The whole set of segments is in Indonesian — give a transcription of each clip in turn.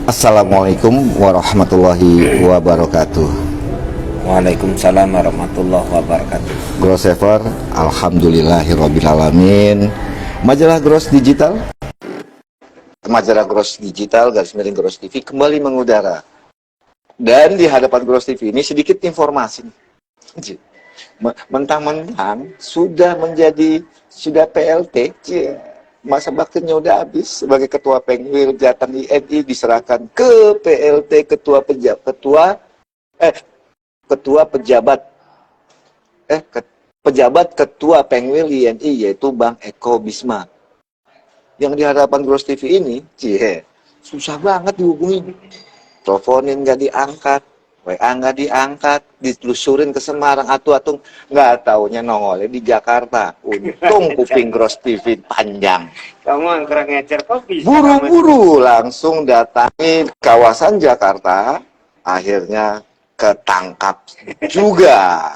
Assalamualaikum warahmatullahi wabarakatuh. Waalaikumsalam warahmatullahi wabarakatuh. Grossever, alhamdulillahirobbilalamin. Majalah Gross Digital, garis miring Gross TV kembali mengudara. Dan di hadapan Gross TV ini sedikit informasi. Mentang-mentang sudah PLT, masa baktinya udah habis sebagai ketua Pengwil Jateng INI diserahkan ke PLT pejabat ketua Pengwil INI, yaitu Bang Eko Bisma. Yang di hadapan Gross TV ini, susah banget dihubungi. Teleponin nggak diangkat, WA nggak diangkat, ditelusurin ke Semarang, atu-atung, nggak taunya nongolnya di Jakarta. Untung kuping Gross TV panjang. Kamu angker ngecer kok bisa? Buru-buru langsung datangi kawasan Jakarta, akhirnya ketangkap juga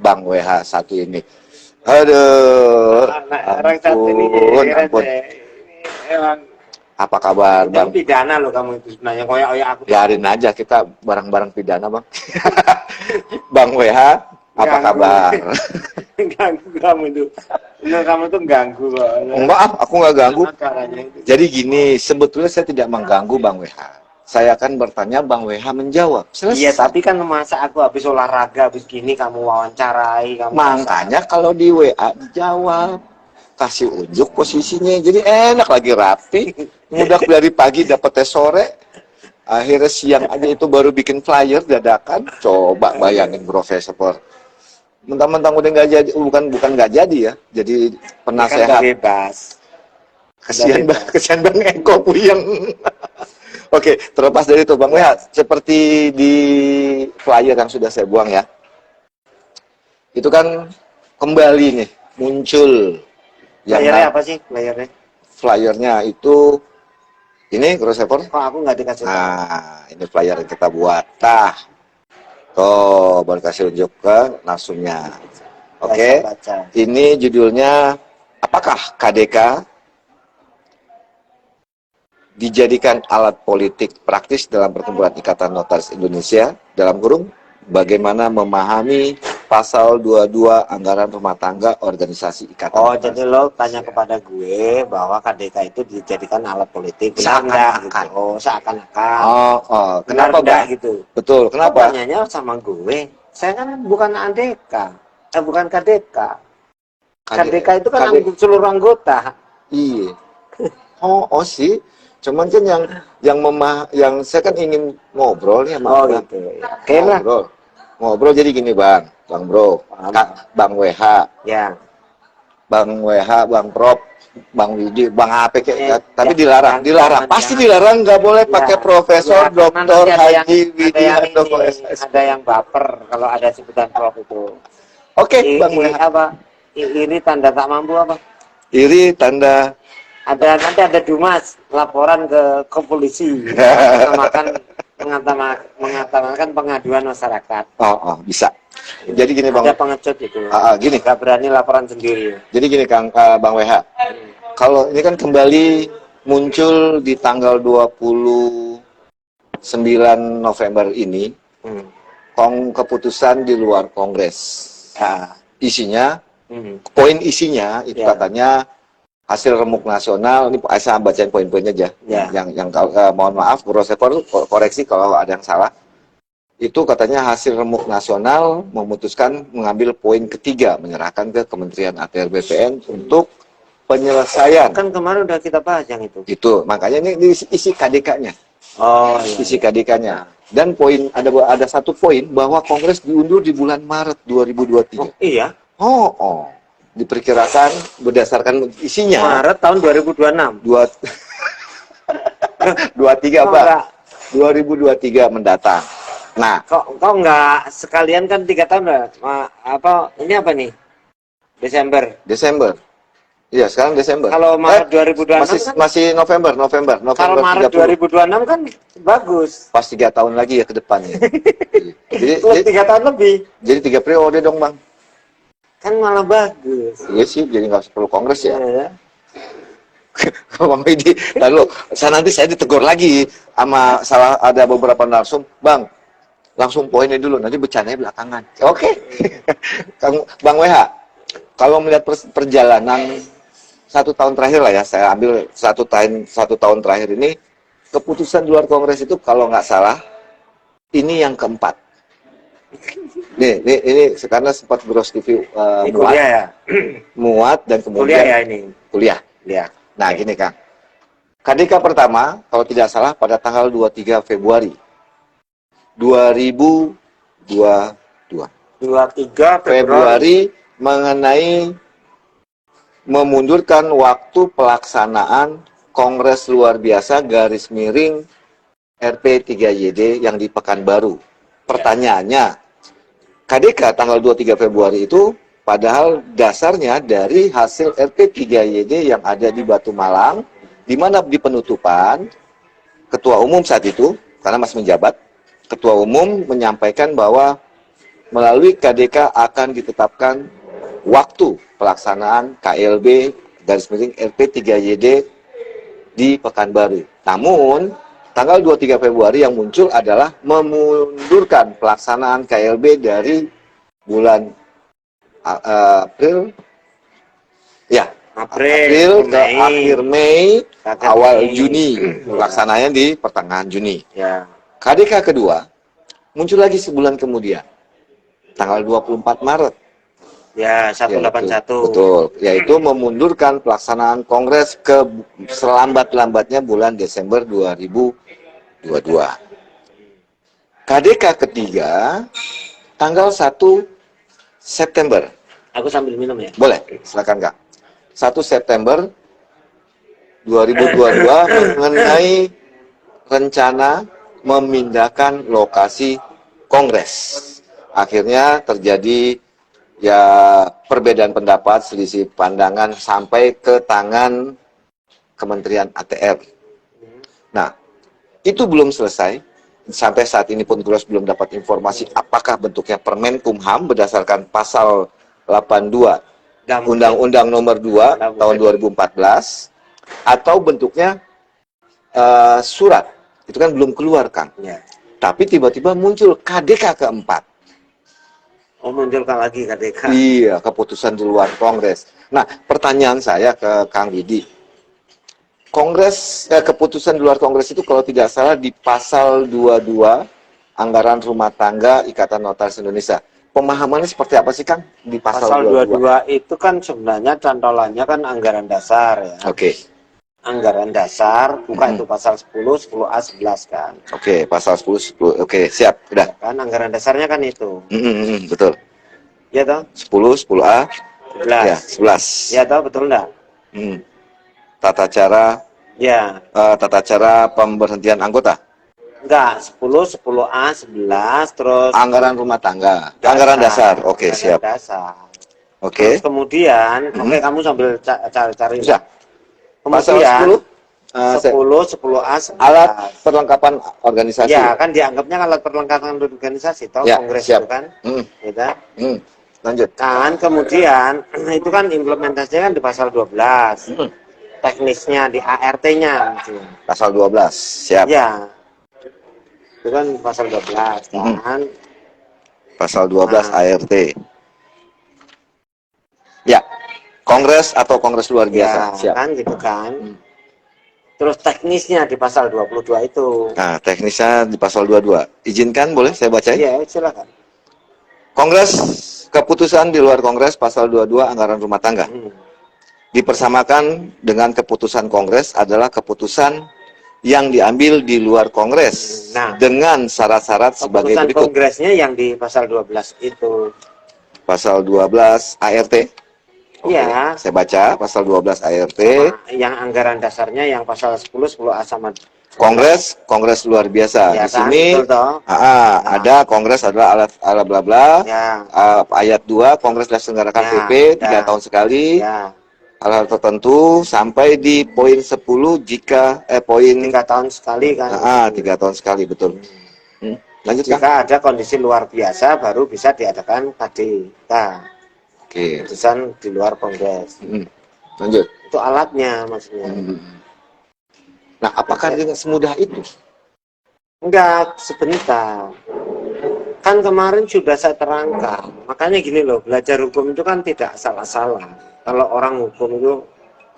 Bang WH satu ini. Aduh, Orang satu ini, ampun. emang Apa kabar Bang? pidana loh kamu itu sebenarnya, koyak aku. Biarin aja, kita bareng-bareng pidana Bang. Bang WH, apa kabar? Ganggu kamu itu. Bener, kamu tuh ganggu kok. Enggak, aku nggak ganggu. Makalahnya itu. Jadi gini, sebetulnya saya tidak mengganggu Bang WH. Saya akan bertanya, Bang WH menjawab. Selesai. Iya, tapi kan masa aku habis olahraga, habis gini kamu wawancarai, kamu Makanya kalau di WA dijawab, kasih unjuk posisinya, jadi enak, lagi rapi. Mudah dari pagi dapetnya sore, akhirnya siang aja itu baru bikin flyer dadakan. Coba bayangin Profesor. Mentang-mentang udah nggak jadi, bukan nggak jadi ya, jadi penasehat. kan bebas. Kasihan Bang Eko puyeng. Oke, terlepas dari itu Bang WH, seperti di flyer yang sudah saya buang ya, itu kan kembali nih muncul yang Flyernya apa sih flyernya? flyernya itu ini Grossever. Kok aku nggak dikasih tahu? Nah, ini flyer yang kita buat. Tuh, baru kasih unjuk ke langsungnya. Oke, Baca. ini judulnya, apakah KDK dijadikan alat politik praktis dalam pertumbuhan Ikatan Notaris Indonesia, dalam kurung, bagaimana memahami pasal 22 anggaran rumah tangga organisasi Ikatan Oh, Notaris jadi lo tanya kepada gue bahwa KDK itu dijadikan alat politik, benar enggak gitu? Seakan-akan. Oh, seakan-akan. Kenapa enggak Bang? gitu? Betul, kenapa? Tanyanya sama gue. Saya kan bukan ADK, bukan KDK. KDK itu kan seluruh anggota. Iya. Oh sih. Cuman kan yang saya kan ingin ngobrol nih sama Bang. Gitu. Oke lah. Ngobrol jadi gini Bang Bro, Bang WH, Ya. Bang WH, Bang Prop, Bang Widi, Bang AP tapi ya, dilarang. Pasti dilarang, nggak boleh pakai Profesor, Doktor, Haji, Widianto, ada yang baper kalau ada sebutan Prof itu. Oke, Bang WH. Apa? Iri tanda tak mampu apa? Iri tanda Nanti ada Dumas laporan ke polisi mengatakan pengaduan masyarakat. Bisa. Jadi gini Bang. Ada pengecut itu. Gini. Gak berani laporan sendiri. Jadi gini Bang WH. Kalau ini kan kembali muncul di tanggal 29 November ini, keputusan di luar Kongres. Isinya, poin isinya itu katanya hasil remuk nasional. Ini saya bacain poin-poinnya aja. Yang mohon maaf, Grossever, koreksi kalau ada yang salah. Itu katanya hasil remuk nasional memutuskan mengambil poin ketiga, menyerahkan ke Kementerian ATR BPN untuk penyelesaian. Kan kemarin udah kita bahas yang itu. Itu, makanya ini isi KDK-nya. Isi KDK-nya. Dan poin ada satu poin bahwa Kongres diundur di bulan Maret 2023. Oh, iya. Diperkirakan berdasarkan isinya Maret tahun 2026. 23 Pak. 2023 mendatang. Nah, kok nggak sekalian kan 3 tahun lah. Ini apa nih? Desember. Iya, sekarang Desember. Kalau Maret 2026 masih November. Kalau Maret 2026 kan bagus. Pas 3 tahun lagi ya ke depannya. jadi 3 tahun lebih. Jadi 3 periode dong, Bang. Kan malah bagus. Iya sih, jadi nggak perlu Kongres ya. Bang Widi, lalu nanti saya ditegur lagi sama salah ada beberapa narsum, Bang, langsung poinnya dulu, nanti bercandanya belakangan. Oke. Bang WH, kalau melihat perjalanan 1 tahun terakhir lah ya, saya ambil 1 tahun terakhir ini, keputusan di luar Kongres itu kalau nggak salah, ini yang keempat. Ini karena sempat Bros TV muat, ya? muat dan kemudian Kuliah ya ini? Kuliah. Ya. Nah, gini Kang. KDK pertama, kalau tidak salah pada tanggal 23 Februari 2022. 23 Februari mengenai memundurkan waktu pelaksanaan Kongres Luar Biasa garis miring RP3YD yang di Pekanbaru. Pertanyaannya, KDK tanggal 23 Februari itu padahal dasarnya dari hasil RP3YD yang ada di Batu Malang, di mana di penutupan, Ketua Umum saat itu, karena masih menjabat, Ketua Umum menyampaikan bahwa melalui KDK akan ditetapkan waktu pelaksanaan KLB garis miring RP3YD di Pekanbaru. Namun, tanggal 23 Februari yang muncul adalah memundurkan pelaksanaan KLB dari bulan April ke akhir Mei, awal Juni. Pelaksananya di pertengahan Juni. Ya. KDK kedua muncul lagi sebulan kemudian, tanggal 24 Maret. Ya, 181. Betul, yaitu memundurkan pelaksanaan Kongres ke selambat-lambatnya bulan Desember 2022. KDK ketiga, tanggal 1 September. Aku sambil minum ya? Boleh, silakan Kak. 1 September 2022 mengenai rencana memindahkan lokasi Kongres. Akhirnya terjadi ya perbedaan pendapat, selisih pandangan sampai ke tangan Kementerian ATR. Nah, itu belum selesai. Sampai saat ini pun Gros belum dapat informasi apakah bentuknya Permen Kumham berdasarkan pasal 82 Undang-Undang Nomor 2 tahun 2014 atau bentuknya surat. Itu kan belum keluar, Kang. Ya. Tapi tiba-tiba muncul KDK keempat. Oh, munculkan lagi KDK. Iya, keputusan di luar Kongres. Nah, pertanyaan saya ke Kang Widi. Keputusan di luar Kongres itu kalau tidak salah di pasal 22 Anggaran Rumah Tangga Ikatan Notaris Indonesia. Pemahamannya seperti apa sih, Kang? Di pasal 22 itu kan sebenarnya cantolannya kan anggaran dasar ya. Oke. Anggaran dasar, bukan itu pasal 10, 10A, 11 kan. Oke, pasal 10, 10. Oke, siap. Udah. Kan anggaran dasarnya kan itu. Betul. Iya toh? 10, 10A, 11. ya, 11. Iya toh, betul enggak? Tata cara pemberhentian anggota. Enggak, 10, 10A, 11, terus Anggaran rumah tangga. Anggaran dasar. Oke, siap. Dasar. Oke. Terus kemudian, oke kamu sambil cari. Bisa. Kemudian, pasal 10, 10A, 11. alat perlengkapan organisasi. Ya, kan dianggapnya alat perlengkapan organisasi, toh ya, Kongres siap. itu kan. Gitu. Lanjut. Kan kemudian, itu kan implementasinya kan di pasal 12. Teknisnya di ART-nya. Pasal 12, siap. Ya. Itu kan pasal 12 kan. Pasal 12 ART. Ya. Kongres atau Kongres luar biasa. Ya, siap. kan gitu kan. Terus teknisnya di pasal 22 itu. Nah, teknisnya di pasal 22. Izinkan boleh saya bacain? Iya, silakan. Kongres, keputusan di luar Kongres pasal 22 Anggaran Rumah Tangga. Dipersamakan dengan keputusan Kongres adalah keputusan yang diambil di luar Kongres dengan syarat-syarat sebagai berikut. Kongresnya yang di pasal 12 itu. Pasal 12 ART. Iya. Saya baca pasal 12 ART. Yang anggaran dasarnya yang pasal 10, 10A sama Kongres luar biasa. Ya, di sini kan, ada Kongres adalah alat bla bla. Ya. Ayat 2 Kongres diselenggarakan PP 3 tahun sekali. Ya. Hal-hal tertentu sampai di poin 10 jika poin 3 tahun sekali kan. 3 tahun sekali, betul. Lanjut, jika ada kondisi luar biasa baru bisa diadakan KDK. Keputusan di luar Kongres. Lanjut. Itu alatnya maksudnya. Nah, apakah dengan semudah itu? Enggak, sebentar. Kan kemarin sudah saya terangkan. Makanya gini loh, belajar hukum itu kan tidak asal-asalan. Kalau orang hukum itu,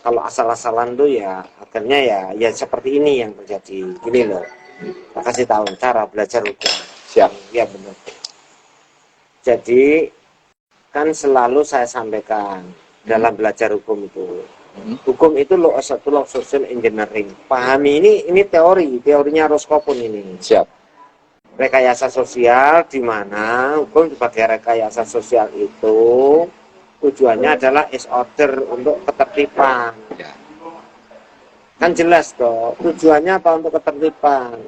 kalau asal-asalan tuh ya akhirnya ya seperti ini yang terjadi. Gini loh, saya kasih tahu cara belajar hukum. Siap. Ya benar. Jadi kan selalu saya sampaikan dalam belajar hukum itu. Hukum itu law social engineering. Pahami ini teorinya Roskopun ini. Siap. Rekayasa sosial, di mana hukum sebagai rekayasa sosial itu tujuannya adalah is order, untuk ketertiban. Ya. Kan jelas toh, tujuannya apa? Untuk ketertiban.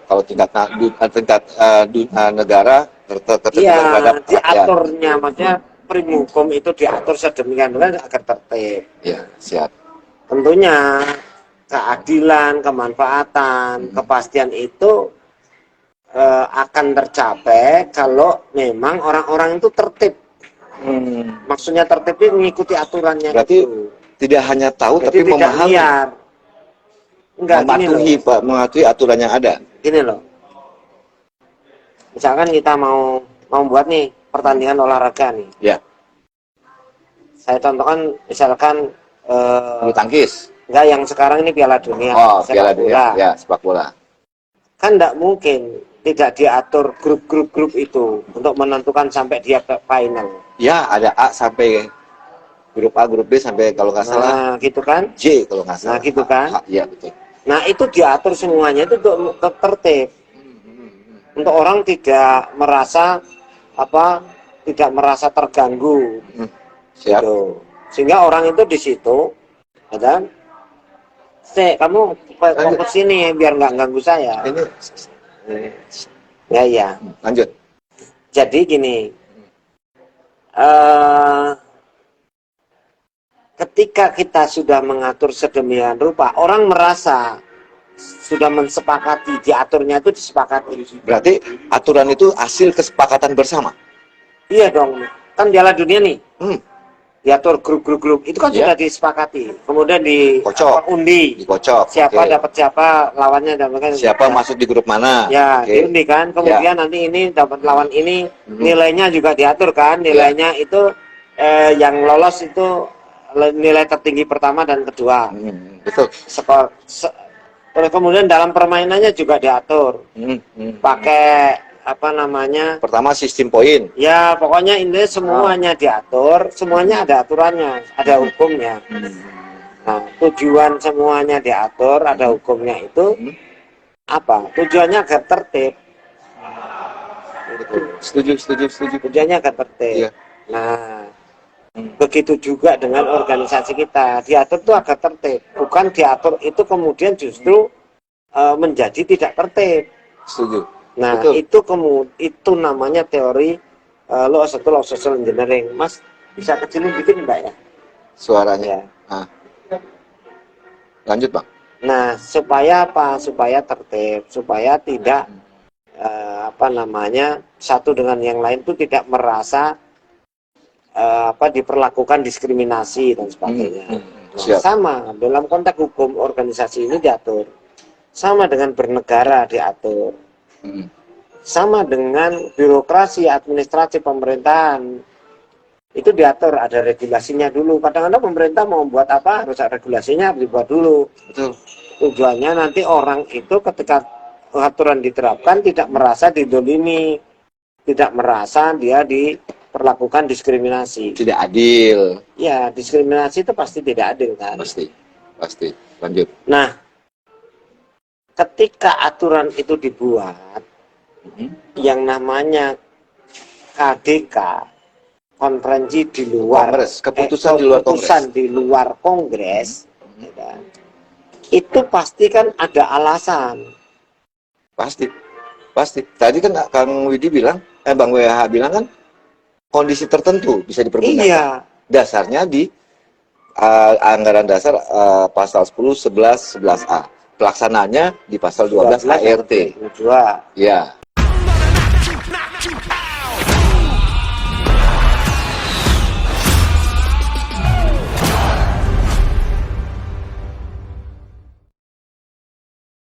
Kalau tingkat negara tertentu Iya, diaturnya, maksudnya prim hukum itu diatur sedemikian rupa agar tertib. Ya, siap. Tentunya keadilan, kemanfaatan, kepastian itu akan tercapai kalau memang orang-orang itu tertib. Maksudnya tertib itu mengikuti aturannya. Berarti itu tidak hanya tahu, jadi tapi tidak memahami, liar. Enggak, mematuhi aturan yang ada. Gini loh, misalkan kita mau buat nih pertandingan olahraga nih. Ya. Saya contohkan misalkan Bulu tangkis. enggak, yang sekarang ini Piala Dunia. Oh, Piala Dunia. Ya, sepak bola. Kan enggak mungkin tidak diatur grup itu untuk menentukan sampai dia ke final. Ya, ada A sampai grup A, grup B sampai kalau nggak salah gitu kan? J kalau nggak salah. Nah, gitu kan? Iya, betul. Nah, itu diatur semuanya itu untuk tertib. Untuk orang tidak merasa terganggu. Siap. Gitu. Sehingga orang itu di situ, ya kan? Kamu fokus sini biar nggak ganggu saya. Ini Ya. lanjut. Jadi gini, ketika kita sudah mengatur sedemikian rupa, orang merasa sudah mensepakati, diaturnya itu disepakati. Berarti aturan itu hasil kesepakatan bersama. Iya dong, kan Piala Dunia nih. Diatur grup itu kan sudah disepakati, kemudian undi, dikocok, siapa dapat siapa lawannya, siapa masuk di grup mana, ya diundi kan, kemudian nanti ini dapat lawan ini, nilainya juga diatur kan, nilainya itu yang lolos itu nilai tertinggi pertama dan kedua, betul. Kemudian dalam permainannya juga diatur, pakai pertama sistem poin. Ya, pokoknya ini semuanya diatur, semuanya ada aturannya, ada hukumnya. Nah, tujuan semuanya diatur, ada hukumnya itu apa? Tujuannya agar tertib. Setuju. Tujuannya agar tertib. Iya. Nah, begitu juga dengan organisasi kita, diatur itu agar tertib, bukan diatur itu kemudian justru menjadi tidak tertib. Setuju. Nah, itu namanya teori law social engineering. Mas, bisa kecilin dikit Mbak ya? Suaranya. Ya. Lanjut, Bang. Nah, supaya apa? Supaya tertib, supaya tidak satu dengan yang lain itu tidak merasa diperlakukan diskriminasi dan sebagainya. Nah, sama dalam konteks hukum organisasi ini diatur. Sama dengan bernegara diatur. Sama dengan birokrasi, administrasi pemerintahan itu diatur, ada regulasinya dulu. Kadang-kadang pemerintah mau buat apa harus ada regulasinya, harus dibuat dulu. Betul. Tujuannya nanti orang itu ketika aturan diterapkan tidak merasa didolimi, tidak merasa dia diperlakukan diskriminasi. Tidak adil. Ya, diskriminasi itu pasti tidak adil kan. Pasti. Lanjut. Nah, ketika aturan itu dibuat, yang namanya KDK, konferensi di luar Kongres, keputusan di luar Kongres, itu pasti kan ada alasan. Pasti. Tadi kan Kang Widi bilang, Bang WH bilang kan kondisi tertentu bisa dipergunakan. Iya. Dasarnya di anggaran dasar pasal 10, 11, 11A. Pelaksananya di pasal 12 ART. Ya.